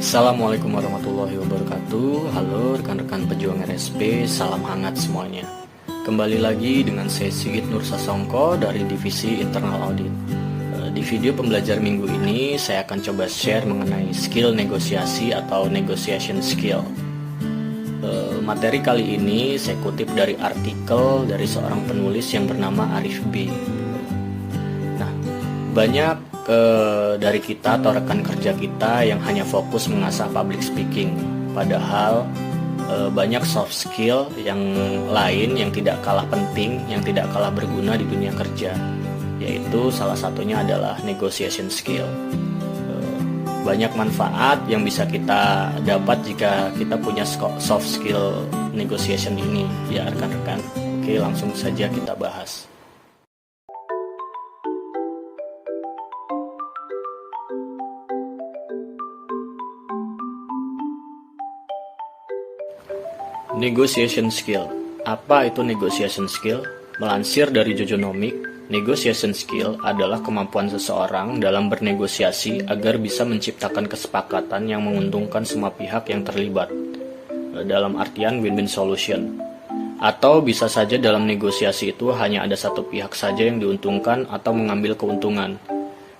Assalamualaikum warahmatullahi wabarakatuh. Halo rekan-rekan pejuang RSP, salam hangat semuanya. Kembali lagi dengan saya Sigit Nur Sasongko dari Divisi Internal Audit. Di video pembelajar minggu ini saya akan coba share mengenai skill negosiasi atau negotiation skill. Materi kali ini saya kutip dari artikel dari seorang penulis yang bernama Arif B. Nah, banyak dari kita atau rekan kerja kita yang hanya fokus mengasah public speaking, padahal banyak soft skill yang lain yang tidak kalah penting, yang tidak kalah berguna di dunia kerja, yaitu salah satunya adalah negotiation skill. Banyak manfaat yang bisa kita dapat jika kita punya soft skill negotiation ini, ya rekan-rekan. Oke, langsung saja kita bahas. Negotiation skill. Apa itu negotiation skill? Melansir dari Jojonomic, negotiation skill adalah kemampuan seseorang dalam bernegosiasi agar bisa menciptakan kesepakatan yang menguntungkan semua pihak yang terlibat. Dalam artian win-win solution. Atau bisa saja dalam negosiasi itu hanya ada satu pihak saja yang diuntungkan atau mengambil keuntungan.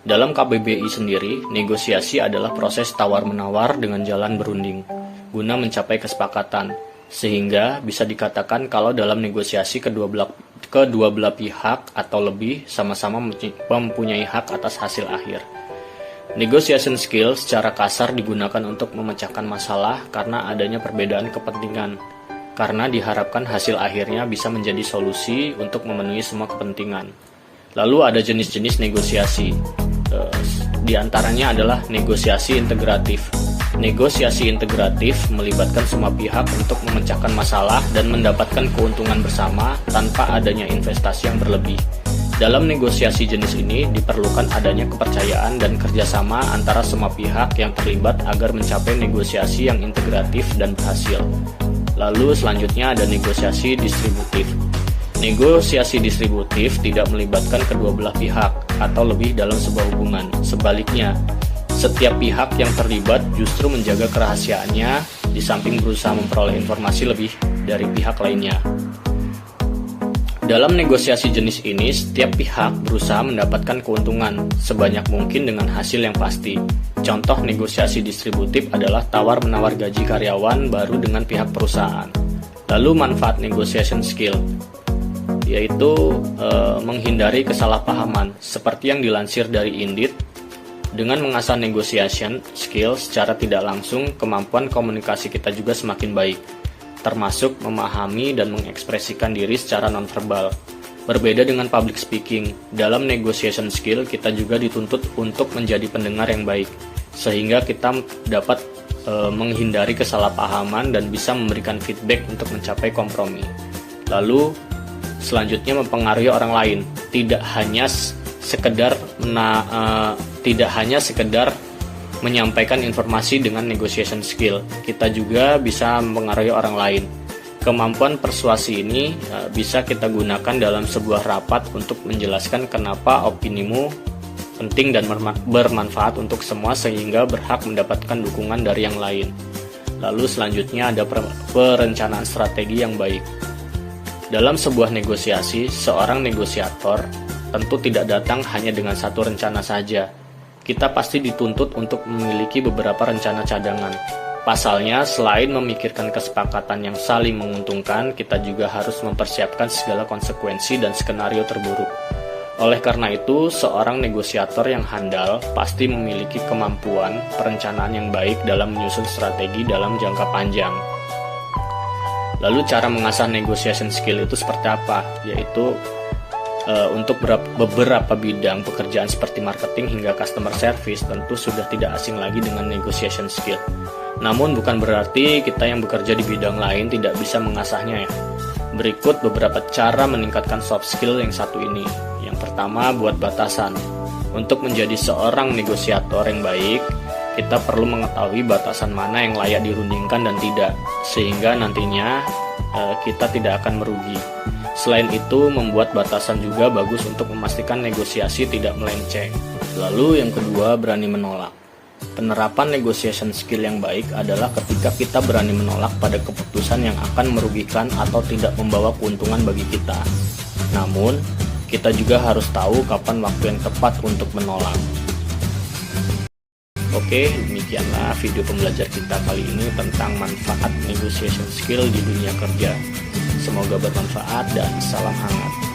Dalam KBBI sendiri, negosiasi adalah proses tawar-menawar dengan jalan berunding, guna mencapai kesepakatan. Sehingga bisa dikatakan kalau dalam negosiasi kedua belah pihak atau lebih sama-sama mempunyai hak atas hasil akhir. Negotiation skill secara kasar digunakan untuk memecahkan masalah karena adanya perbedaan kepentingan, karena diharapkan hasil akhirnya bisa menjadi solusi untuk memenuhi semua kepentingan. Lalu ada jenis-jenis negosiasi, di antaranya adalah negosiasi integratif. Negosiasi integratif melibatkan semua pihak untuk memecahkan masalah dan mendapatkan keuntungan bersama tanpa adanya investasi yang berlebih. Dalam negosiasi jenis ini diperlukan adanya kepercayaan dan kerjasama antara semua pihak yang terlibat agar mencapai negosiasi yang integratif dan berhasil. Lalu selanjutnya ada negosiasi distributif. Negosiasi distributif tidak melibatkan kedua belah pihak atau lebih dalam sebuah hubungan. Sebaliknya, setiap pihak yang terlibat justru menjaga kerahasiaannya di samping berusaha memperoleh informasi lebih dari pihak lainnya. Dalam negosiasi jenis ini, setiap pihak berusaha mendapatkan keuntungan sebanyak mungkin dengan hasil yang pasti. Contoh negosiasi distributif adalah tawar-menawar gaji karyawan baru dengan pihak perusahaan. Lalu manfaat negotiation skill, yaitu menghindari kesalahpahaman, seperti yang dilansir dari Indeed. Dengan mengasah negotiation skill secara tidak langsung, kemampuan komunikasi kita juga semakin baik, termasuk memahami dan mengekspresikan diri secara nonverbal. Berbeda dengan public speaking, dalam negotiation skill kita juga dituntut untuk menjadi pendengar yang baik, sehingga kita dapat menghindari kesalahpahaman dan bisa memberikan feedback untuk mencapai kompromi. Lalu, selanjutnya mempengaruhi orang lain, tidak hanya sekedar menyampaikan informasi dengan negotiation skill, kita juga bisa mempengaruhi orang lain. Kemampuan persuasi ini bisa kita gunakan dalam sebuah rapat untuk menjelaskan kenapa opinimu penting dan bermanfaat untuk semua sehingga berhak mendapatkan dukungan dari yang lain. Lalu selanjutnya ada perencanaan strategi yang baik. Dalam sebuah negosiasi, seorang negosiator tentu tidak datang hanya dengan satu rencana saja. Kita pasti dituntut untuk memiliki beberapa rencana cadangan. Pasalnya, selain memikirkan kesepakatan yang saling menguntungkan, kita juga harus mempersiapkan segala konsekuensi dan skenario terburuk. Oleh karena itu, seorang negosiator yang handal pasti memiliki kemampuan perencanaan yang baik dalam menyusun strategi dalam jangka panjang. Lalu cara mengasah negotiation skill itu seperti apa? Yaitu untuk beberapa bidang pekerjaan seperti marketing hingga customer service tentu sudah tidak asing lagi dengan negotiation skill. Namun bukan berarti kita yang bekerja di bidang lain tidak bisa mengasahnya ya. Berikut beberapa cara meningkatkan soft skill yang satu ini. Yang pertama, buat batasan. Untuk menjadi seorang negosiator yang baik, kita perlu mengetahui batasan mana yang layak dirundingkan dan tidak, sehingga nantinya kita tidak akan merugi. Selain itu, membuat batasan juga bagus untuk memastikan negosiasi tidak melenceng. Lalu yang kedua, berani menolak. Penerapan negotiation skill yang baik adalah ketika kita berani menolak pada keputusan yang akan merugikan atau tidak membawa keuntungan bagi kita. Namun, kita juga harus tahu kapan waktu yang tepat untuk menolak. Oke, demikianlah video pembelajar kita kali ini tentang manfaat negotiation skill di dunia kerja. Semoga bermanfaat dan salam hangat.